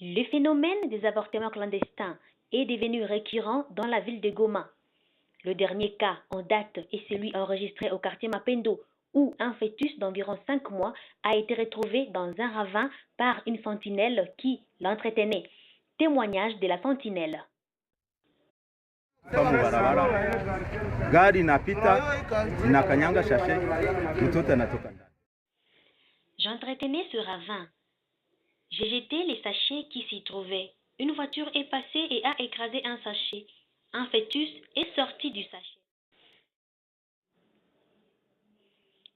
Le phénomène des avortements clandestins est devenu récurrent dans la ville de Goma. Le dernier cas en date est celui enregistré au quartier Mapendo, où un fœtus d'environ 5 mois a été retrouvé dans un ravin par une sentinelle qui l'entretenait. Témoignage de la sentinelle. J'entretenais ce ravin. J'ai jeté les sachets qui s'y trouvaient. Une voiture est passée et a écrasé un sachet. Un fœtus est sorti du sachet.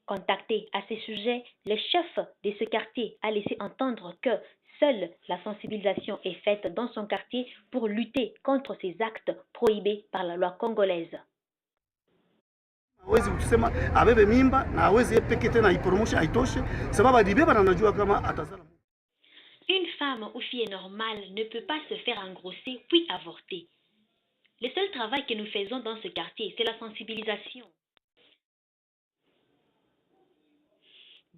Contacté à ce sujet, le chef de ce quartier a laissé entendre que seule la sensibilisation est faite dans son quartier pour lutter contre ces actes prohibés par la loi congolaise. Une femme ou fille normale ne peut pas se faire engrosser puis avorter. Le seul travail que nous faisons dans ce quartier, c'est la sensibilisation.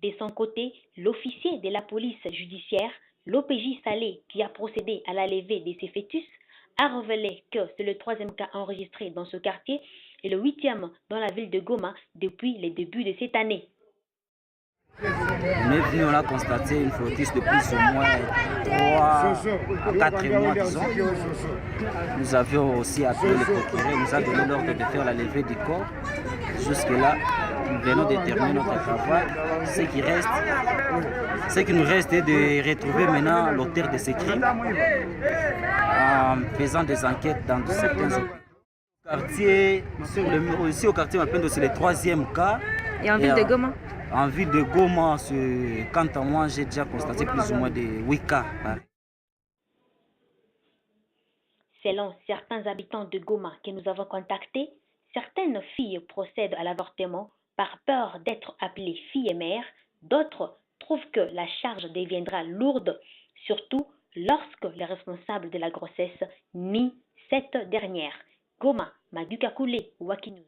De son côté, l'officier de la police judiciaire, l'OPJ Salé, qui a procédé à la levée de ces fœtus, a révélé que c'est le 3e cas enregistré dans ce quartier et le 8e dans la ville de Goma depuis le début de cette année. On est venu, on a constaté une fœtus de plus ou moins 3 à 4 mois, disons. Nous avions aussi appelé le procureur, il nous a donné l'ordre de faire la levée du corps. Jusque-là, nous venons de terminer notre travail. Ce qui nous reste est de retrouver maintenant l'auteur de ces crimes en faisant des enquêtes dans certains quartiers. Ici au quartier Mapendo, c'est le 3e cas. Et en ville de Goma? En ville de Goma, quant à moi, j'ai déjà constaté plus ou moins de 8 cas. Selon certains habitants de Goma que nous avons contactés, certaines filles procèdent à l'avortement par peur d'être appelées filles et mères. D'autres trouvent que la charge deviendra lourde, surtout lorsque les responsables de la grossesse nient cette dernière. Goma, Maduka Koulé, Wakinews.